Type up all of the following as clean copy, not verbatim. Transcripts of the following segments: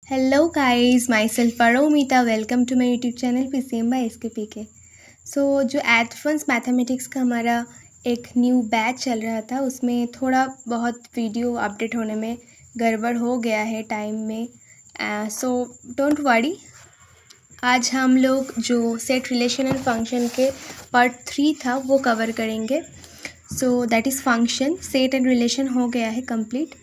Hello guys, myself Paromita. Welcome to my YouTube channel PCM by SKPK. जो advance mathematics का हमारा एक new batch चल रहा था उसमें थोड़ा बहुत वीडियो अपडेट होने में गड़बड़ हो गया है टाइम में। सो डोंट वरी, आज हम लोग जो सेट रिलेशन एंड फंक्शन के पार्ट 3 था वो कवर करेंगे। सो that is function, set and relation हो गया है complete.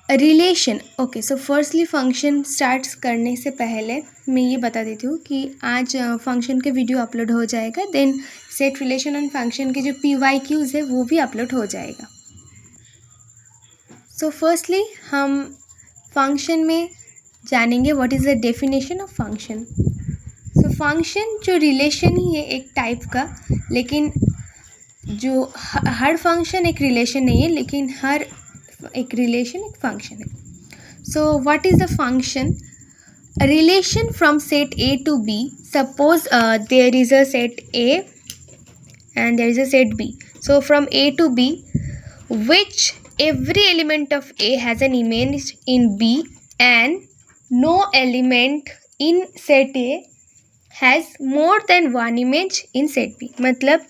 Relation, okay. So firstly function start करने से पहले मैं ये बता देती हूँ कि आज फंक्शन के वीडियो अपलोड हो जाएगा, then set relation and function के जो PYQs है वो भी अपलोड हो जाएगा। सो फर्स्टली हम फंक्शन में जानेंगे what is the definition of function. So function जो रिलेशन ही है एक टाइप का, लेकिन जो हर फंक्शन एक रिलेशन नहीं है, लेकिन हर एक रिलेशन एक फंक्शन है। So what is the function? A relation from set A to B. Suppose there is a set A and there is a set B. So from A to B, which every element of A has an image in B and no element in set A has more than one image in set B. मतलब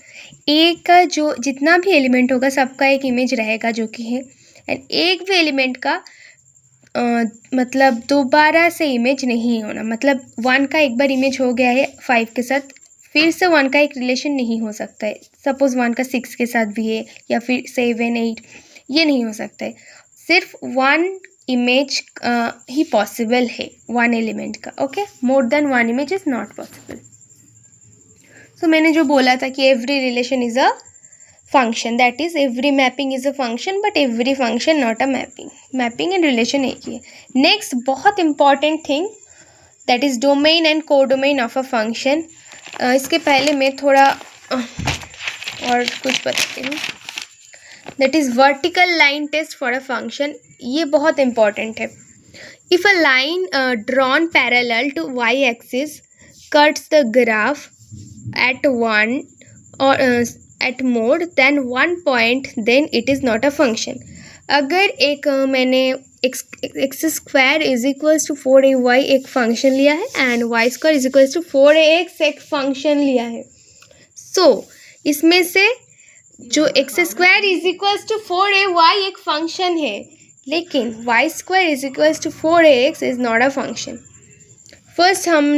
A का जो जितना भी element होगा सबका एक image रहेगा जो कि है, एंड एक भी एलिमेंट का मतलब दोबारा से इमेज नहीं होना। मतलब 1 का एक बार इमेज हो गया है 5 के साथ, फिर से 1 का एक रिलेशन नहीं हो सकता है। सपोज़ 1 का 6 के साथ भी है या फिर 7, 8, ये नहीं हो सकता है। सिर्फ 1 इमेज ही पॉसिबल है 1 एलिमेंट का। Okay, more than 1 image is not possible. So मैंने जो बोला था कि every relation is a function, that is every mapping is a function but every function not a mapping. Mapping and relation एक ही है। नेक्स्ट बहुत important thing, that is domain and codomain of a function. इसके पहले मैं थोड़ा और कुछ बताती हूँ। That is vertical line test for a function. ये बहुत इंपॉर्टेंट है। If a line drawn parallel to y axis cuts the graph at 1 or at more than 1 point, then it is not a function. अगर एक मैंने x square is equals to 4ay एक function लिया है and y square is equals to 4ax एक function लिया है, so इसमें से जो x square is equals to 4ay एक फंक्शन है, लेकिन y square is equals to 4ax is not a function. First हम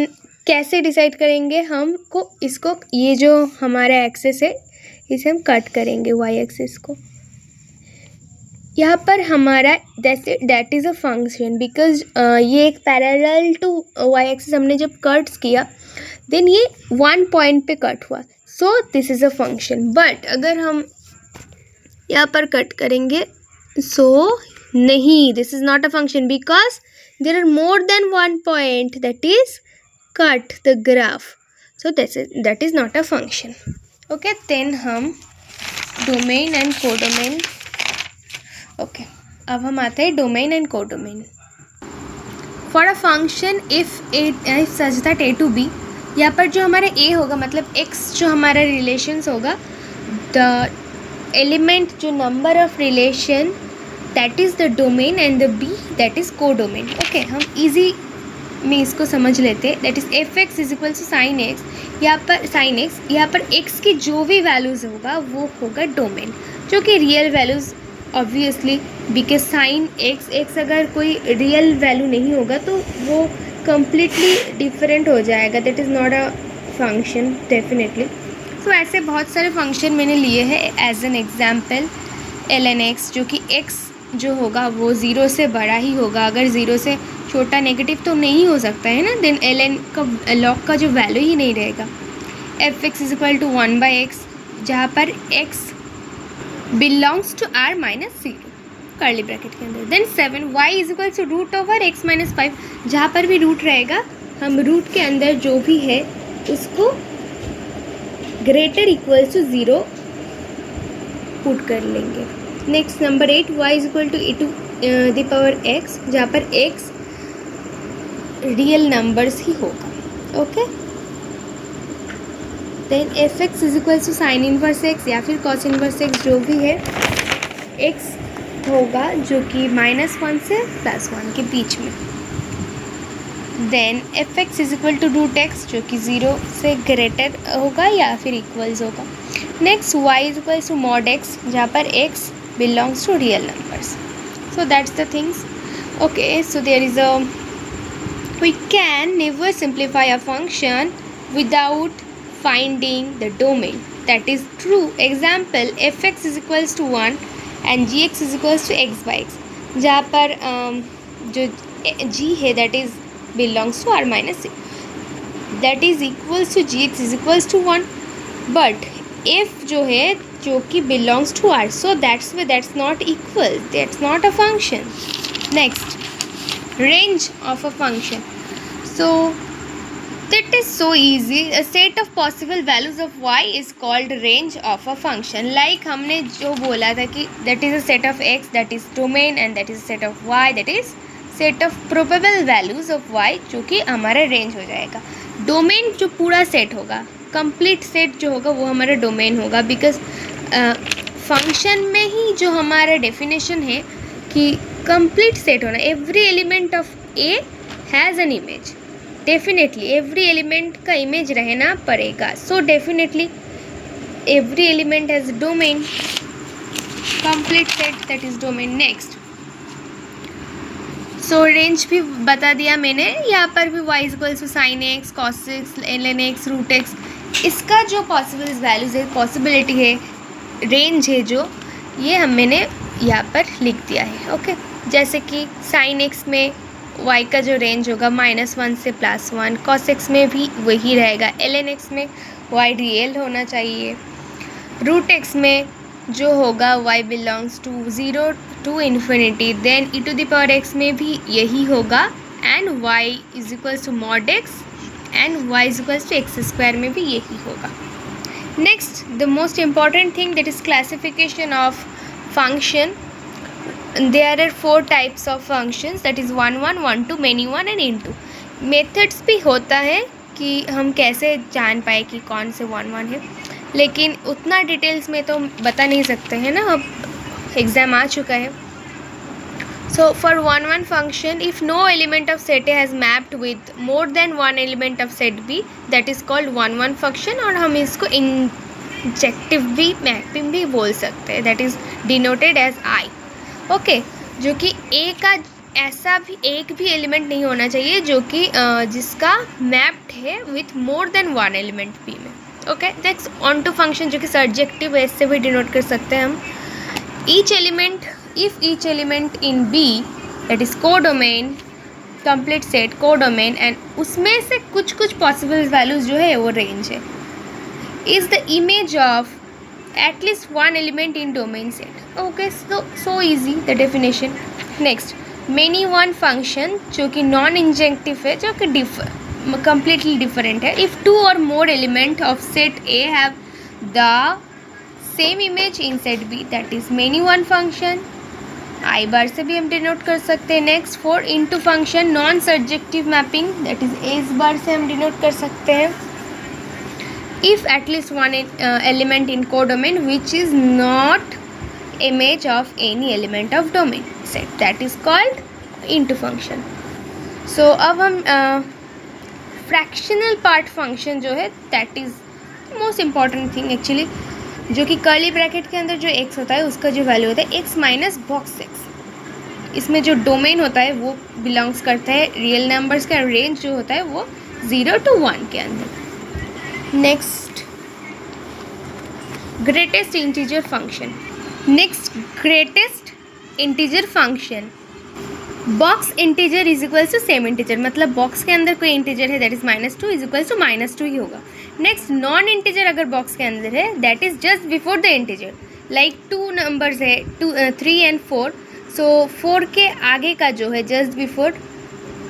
कैसे डिसाइड करेंगे? हमको इसको, ये जो हमारा एक्सेस है इसे हम कट करेंगे y एक्सेस को। यहाँ पर हमारा that is a function because ये एक पैरेलल टू y एक्सेस हमने जब कट्स किया देन ये 1 पॉइंट पे कट हुआ, so this is a function. But अगर हम यहाँ पर कट करेंगे, सो नहीं, this is not a function because there are more than 1 point that is cut the graph, so that is not a function. Okay, then हम domain and codomain. Okay, अब हम आते हैं domain and codomain. For a function if such that a to b, यहाँ पर जो हमारा a होगा मतलब x जो हमारा रिलेशंस होगा, the element जो number of relation that is the domain and the b that is codomain. Okay, हम easy में इसको समझ लेते हैं। That is f x is equal to sine x. यहाँ पर साइन एक्स, यहाँ पर एक्स की जो भी वैल्यूज़ होगा वो होगा डोमेन, जो कि real values obviously, because sine x अगर कोई रियल वैल्यू नहीं होगा तो वो कम्प्लीटली डिफरेंट हो जाएगा, that is not a function definitely. So ऐसे बहुत सारे फंक्शन मैंने लिए हैं as an example. ln x, जो कि x जो होगा वो 0 से बड़ा ही होगा, अगर 0 से छोटा नेगेटिव तो नहीं हो सकता है ना, देन ln का log का जो वैल्यू ही नहीं रहेगा। F x is equal to 1/x, जहाँ पर x belongs to r minus 0 curly bracket के अंदर। Then 7 y is equal to root over x minus 5, जहाँ पर भी रूट रहेगा हम रूट के अंदर जो भी है उसको ग्रेटर इक्वल टू 0 पुट कर लेंगे। Next number 8, y is equal to e to the power x, जहाँ पर x रियल नंबर्स ही होगा। Okay, then f x is equal to sine inverse x या फिर कॉस इनवर्स एक्स, जो भी है x होगा जो कि -1 से +1 के बीच में। Then f x is equal to root x जो कि 0 से ग्रेटर होगा या फिर इक्वल्स होगा. Next y is equals to mod x जहाँ पर x belongs to real numbers. So that's the things. Okay, so there is a we can never simplify a function without finding the domain. That is true. Example, fx is equals to 1 and gx is equals to x by x जहाँ पर जो g है that is belongs to r minus c, that is equals to gx is equals to 1. But f जो है जो कि belongs to r, so that's why that's not equal, that's not a function. Next, range of a function. So that is so easy. A set of possible values of y is called range of a function. Like हमने जो बोला था कि that is a set of x, that is domain, and that is a set of y, that is set of probable values of y, जो कि हमारा range हो जाएगा. डोमेन जो पूरा सेट होगा, कंप्लीट सेट जो होगा वो हमारा डोमेन होगा. बिकॉज फंक्शन में ही जो हमारा डेफिनेशन है कि कंप्लीट सेट होना, every element of A has an image. Definitely every element का इमेज रहना पड़ेगा. So definitely every element has domain, complete set that is domain. Next, so range भी बता दिया मैंने. यहाँ पर भी y is equals to sine x, cos x, ln x, root x. इसका जो पॉसिबल वैल्यूज है, पॉसिबिलिटी है, रेंज है जो, ये मैंने यहाँ पर लिख दिया है. ओके, जैसे कि साइन एक्स में y का जो रेंज होगा -1 से +1, कॉस एक्स में भी वही रहेगा, ln एक्स में y रियल होना चाहिए, रूट एक्स में जो होगा y belongs to 0 to infinity, then e⁻x में भी यही होगा, and y is equals to mod x and y is equals to x square में भी यही होगा. Next, the most important thing that is classification of function. There are 4 types of functions, that is 1 1, 1 2, many 1 and into. Methods भी होता है कि हम कैसे जान पाए कि कौन से 1 1 है, लेकिन उतना डिटेल्स में तो बता नहीं सकते हैं ना, अब एग्ज़ाम आ चुका है. So for 1 1 function, if no element of set A has mapped with more than one element of set B, that is called 1 1 function. और हम इसको इंजेक्टिव भी मैपिंग भी बोल सकते हैं, that is denoted as I. Okay, जो कि ए का ऐसा भी एक भी एलिमेंट नहीं होना चाहिए जो कि जिसका मैप्ड है with more than one element B में. Okay, next onto function जो कि सब्जेक्टिव है, इससे भी डिनोट कर सकते हैं हम. Each element, if each element in B that is codomain, complete set codomain, and उसमें से कुछ कुछ पॉसिबल वैल्यूज जो है वो रेंज है, is the image of at least one element in domain set. Okay, so easy the definition. Next, many one function जो कि नॉन इंजेक्टिव है, जो कि completely different है. If 2 or more element of set A have the same image in set B, that is many one function. I बार से भी हम denote कर सकते हैं. Next, 4 into function non surjective mapping, that is A बार से हम denote कर सकते हैं. If at least one element in codomain which is not image of any element of domain set, that is called into function. So अब हम fractional part function जो है, that is most important thing actually, जो कि curly bracket के अंदर जो x होता है उसका जो वैल्यू होता है x माइनस बॉक्स x. इसमें जो डोमेन होता है वो बिलोंग्स करता है रियल नंबर्स का, रेंज जो होता है वो 0 to 1 के अंदर. Next, greatest integer function. Next, greatest integer function. Box integer is equals to same integer, मतलब बॉक्स के अंदर कोई इंटीजर है that is -2 is equals to -2 ही होगा. नेक्स्ट, नॉन इंटीजर अगर बॉक्स के अंदर है that is just before the integer, like 2 numbers है 3 and 4, सो 4 के आगे का जो है just before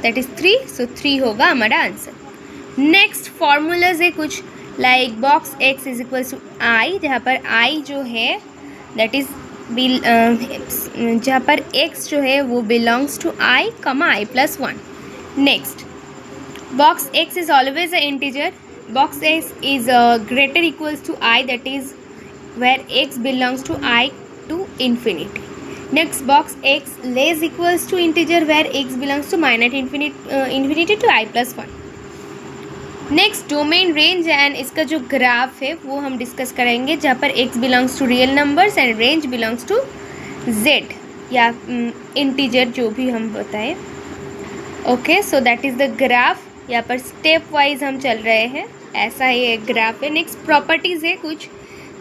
that is 3, so 3 होगा हमारा आंसर. नेक्स्ट, फॉर्मूलाज है कुछ, like box x is equals to I, जहाँ पर i जो है दैट इज जहाँ पर x जो है वो belongs to i, i+1. Next, box x is always a integer, box x is greater equals to i, that is where x belongs to i to infinity. Next box x less equals to integer where x belongs to minus infinity to i plus one. Next domain range and इसका जो graph है वो हम discuss करेंगे, जहाँ पर x belongs to real numbers and range belongs to Z या integer जो भी हम बताएं। Okay, so that is the graph. यहाँ पर स्टेप वाइज हम चल रहे हैं, ऐसा ही एक ग्राफ है। नेक्स्ट प्रॉपर्टीज़ है कुछ,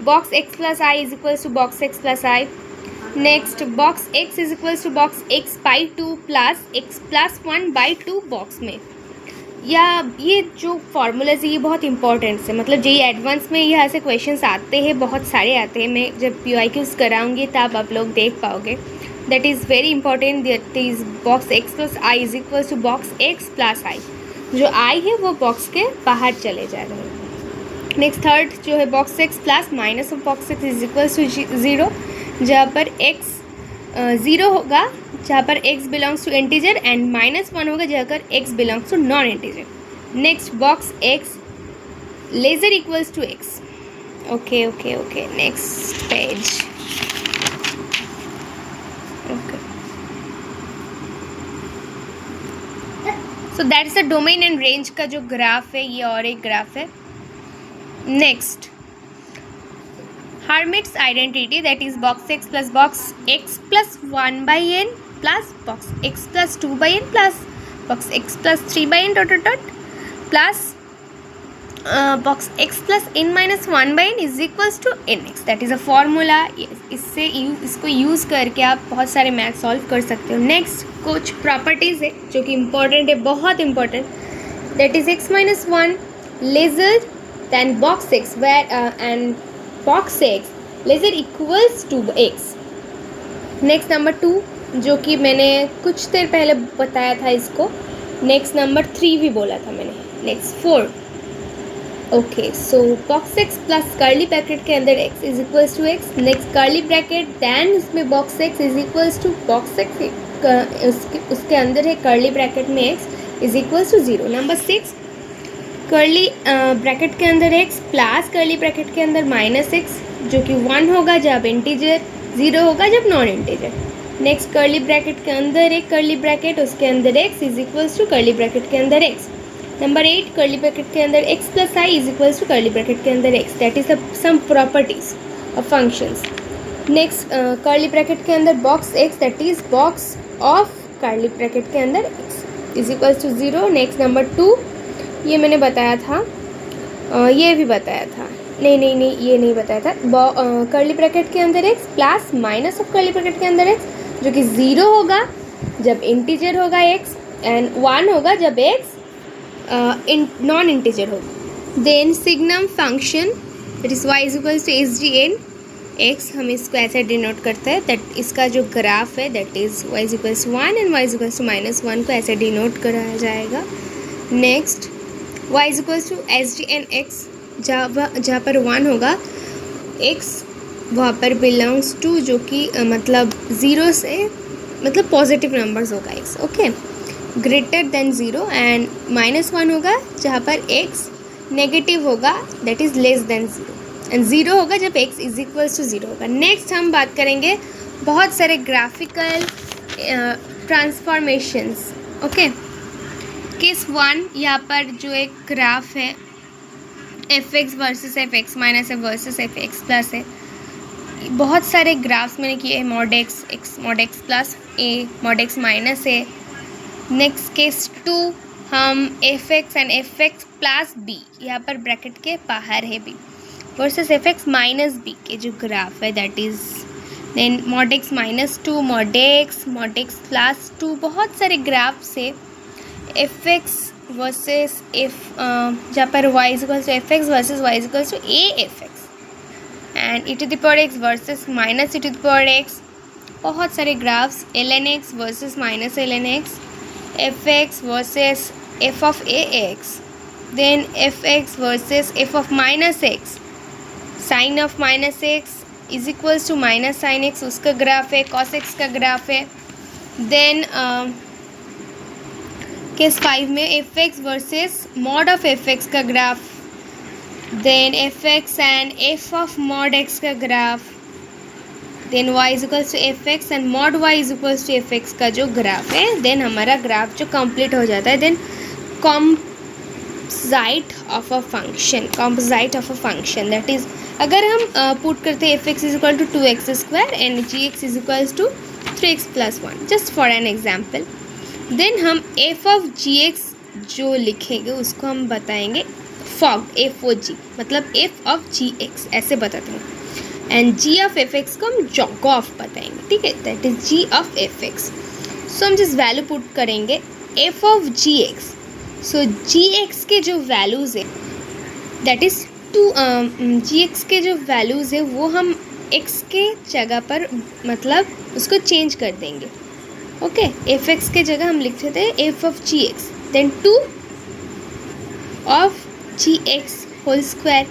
box x plus I is equals to box x plus i. Next box x is equals to box x by two plus x plus one by two box में। या ये जो formulas ये बहुत important है, मतलब जेईई एडवांस में यहाँ से क्वेश्चंस आते हैं, बहुत सारे आते हैं। मैं जब PYQs कराऊंगी तब आप लोग देख पाओगे। That is very important, that is box x plus I is equals to box x plus I. जो आई है वो बॉक्स के बाहर चले जा रहे हैं। नेक्स्ट थर्ड जो है box x plus minus of box x is equals to zero, जहाँ पर एक्स ज़ीरो होगा जहाँ पर x belongs to integer and minus one होगा जहाँ पर x belongs to non integer. Next box x lesser equals to x। Okay okay okay, next page. Okay, so that is the domain and range का जो graph है, ये और एक graph है। Next Hermit's identity, that is box x plus 1 by n plus box x plus 2 by n plus box x plus 3 by n dot dot dot plus box x plus n minus 1 by n is equals to nx. That is a formula. इससे इसको use करके आप बहुत सारे math solve कर सकते हो। Next कुछ प्रॉपर्टीज़ है जो कि इम्पोर्टेंट है, बहुत important. That is x minus 1 lesser than box x where and box x lesser equals to x। Next number 2 जो कि मैंने कुछ देर पहले बताया था इसको। नेक्स्ट नंबर 3 भी बोला था मैंने। Next 4 okay, so box x plus curly bracket के अंदर x is equals to x। Next curly bracket than उसमें box x is equals to box x, उसके अंदर है कर्ली ब्रैकेट में x is equals to 0। Number 6 curly bracket के अंदर x plus curly bracket के अंदर माइनस x, जो कि 1 होगा जब इंटीजर, 0 होगा जब non integer. Next curly bracket के अंदर एक कर्ली ब्रैकेट, उसके अंदर x is equals to curly bracket के अंदर x। नंबर 8 कर्ली ब्रैकेट के अंदर x plus I is equals to curly bracket के अंदर x। That is some properties of functions. Next curly bracket के अंदर box x, that is box of curly bracket के अंदर x is equals to 0। Next number 2 ये मैंने बताया था, ये भी बताया था, नहीं ये नहीं बताया था। कर्ली ब्रैकेट के अंदर x plus minus of curly bracket के अंदर x, जो कि 0 होगा जब इंटीजर होगा x एंड 1 होगा जब x नॉन इंटीजर होगा। Then signum function that is y is equals to SGN x, हम इसको ऐसे डिनोट करते हैं। दैट इसका जो ग्राफ है that is y is equals to 1 and y is equals to minus 1 को ऐसे डिनोट कराया जाएगा। Next y is equals to SGN x, जहाँ पर 1 होगा x वहाँ पर बिलोंग्स टू, जो कि मतलब 0 से मतलब पॉजिटिव नंबर्स होगा x। Okay, greater than 0 and minus 1 होगा जहाँ पर x नेगेटिव होगा, that is less than 0 and 0 होगा जब x इज इक्वल्स टू 0 होगा। नेक्स्ट हम बात करेंगे बहुत सारे ग्राफिकल ट्रांसफॉर्मेशंस। ओके, केस 1 यहाँ पर जो एक ग्राफ है fx versus fx minus f versus fx plus है। बहुत सारे ग्राफ्स मैंने किए हैं, mod x plus a, mod x minus a। Next case 2 हम fx and fx plus b, यहाँ पर ब्रैकेट के बाहर है b, versus fx minus b के जो ग्राफ है that is then mod x minus 2, mod x plus 2। बहुत सारे ग्राफ्स है fx वर्सेस f, जहाँ पर y is equals to fx versus y is equals to a fx and e to the power x versus minus e to the power x। बहुत सारे graphs ln x versus minus ln x, fx versus f of ax, then fx versus f of minus x, sine of minus x is equals to minus sine x, उसका graph है, cos x का graph है। Then case 5 में fx versus mod of fx का graph, then fx and f of mod x का graph, then y is equals to F X and mod y is equals to F X का जो graph है, then हमारा graph जो complete हो जाता है. Then composite of a function, that is अगर हम पुट करते हैं F x is equal to 2x square and G X is equals to 3x plus 1, just for an example. Then हम एफ ऑफ जी एक्स जो लिखेंगे उसको हम बताएंगे फॉग, एफ ओ जी, मतलब एफ ऑफ जी एक्स ऐसे बताते हैं. And G of F X को हम जॉग ऑफ बताएंगे. ठीक है, that is G of F X. So हम जिस वैल्यू पुट करेंगे F of G X, so G X के जो वैल्यूज़ है दैट इज़ जी एक्स के जो वैल्यूज़ है वो हम एक्स के जगह पर मतलब उसको चेंज कर देंगे. ओके, एफ एक्स के जगह हम लिख देते हैं F of G X, then 2 of G X whole square,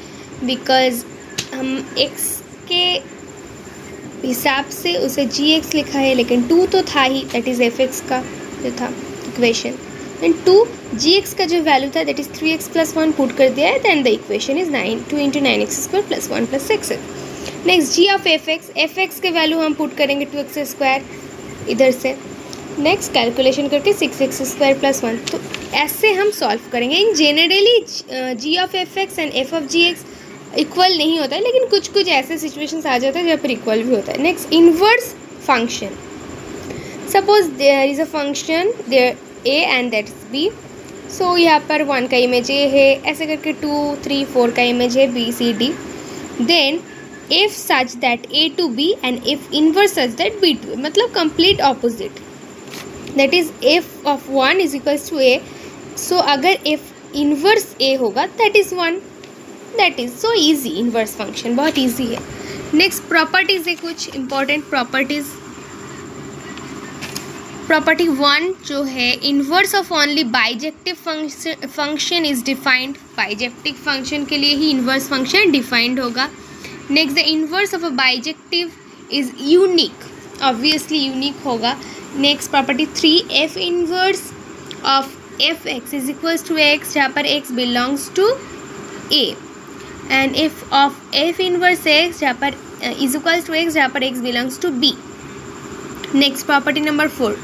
because हम एक्स के हिसाब से उसे जी एक्स लिखा है, लेकिन 2 तो था ही, दैट इज़ एफ एक्स का जो था इक्वेशन. एंड 2 जी एक्स का जो वैल्यू था that is 3x plus 1 put कर दिया है, then the equation is 2 into 9x square plus 1 plus 6. Next G of F X के वैल्यू हम पुट करेंगे 2x स्क्वायर इधर से. नेक्स्ट कैलकुलेशन करके 6x स्क्वायर प्लस 1. तो ऐसे हम सॉल्व करेंगे. In generally G of F X and F of G X equal नहीं होता है, लेकिन कुछ कुछ ऐसे सिचुएशंस आ जाते हैं जहाँ पर इक्वल भी होता है. Next inverse function. Suppose there is a function there a and that is b. So यहाँ पर 1 का इमेज a है, ऐसे करके 2, 3, 4 का इमेज है b, c, d. Then if such that a to b and if inverse such that b to a, मतलब complete opposite, that is f of 1 is equals to a. so अगर if inverse a होगा that is 1. that is so easy. inverse function बहुत easy है. next properties है कुछ important properties. Property 1 जो है inverse of only bijective function is defined. Bijective function के लिए ही इन्वर्स फंक्शन डिफाइंड होगा. Next the inverse of a bijective is unique, obviously unique होगा. Next property 3 F inverse of F x is equals to X जहाँ पर x belongs to A, and F of F inverse X जहाँ पर is equals to X जहाँ पर x belongs to B. Next property number 4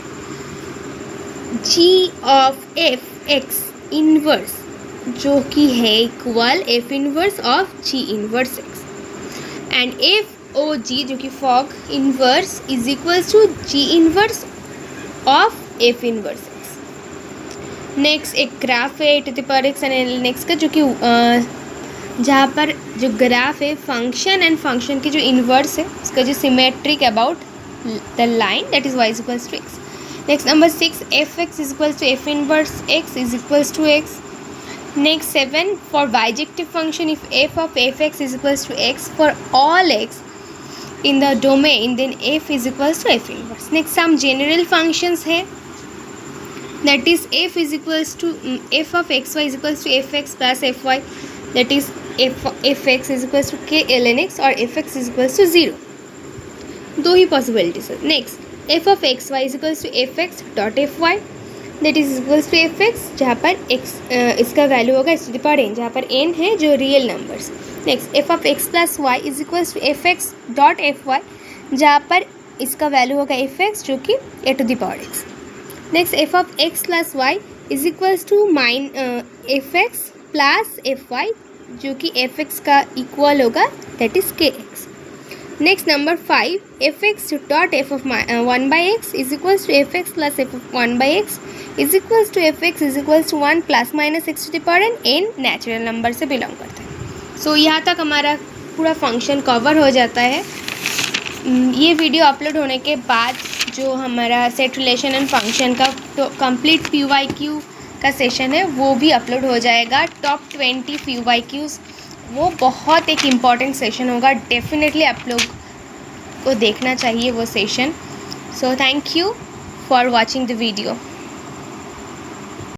G of F X inverse जो कि है equal F inverse of G inverse X, and F O G जो कि fog inverse is equals to G inverse of F inverse X. Next एक graph है to the power X and next का जो कि जहाँ पर जो ग्राफ है फंक्शन एंड फंक्शन की जो इन्वर्स है उसका जो symmetric about the line that is y is equals to x. Next number 6 f x is equals to f inverse x is equals to x. Next 7 for bijective function if f of f x is equals to x for all x in the domain then f is equals to f inverse. Next some general functions है, that is f is equals to f of x y is equals to f x plus f y, that is f x is equals to k ln x और f x is equals to 0. दो ही possibilities है. Next F of X Y is equals to F X dot F Y that is equals to F X जहाँ पर x इसका value होगा इस to the power N जहाँ पर एन है जो real numbers. Next F of X plus Y is equals to F X dot F Y जहाँ पर इसका वैल्यू होगा एफ एक्स जो कि A to the power X. Next F of X plus Y is equals to F X plus F Y जो कि F X का equal होगा that is K X. Next number 5 fx dot f of 1 by x is equals to fx plus f of 1 by x is equals to fx is equals to 1 plus minus x to the power n natural number से belong करता है. सो यहाँ तक हमारा पूरा function cover हो जाता है. ये वीडियो अपलोड होने के बाद जो हमारा सेट रिलेशन एंड फंक्शन का तो कंप्लीट PYQ का सेशन है वो भी अपलोड हो जाएगा. टॉप 20 PYQs वो बहुत एक इम्पॉर्टेंट सेशन होगा. डेफिनेटली आप लोग को देखना चाहिए वो session. So thank you for watching the video.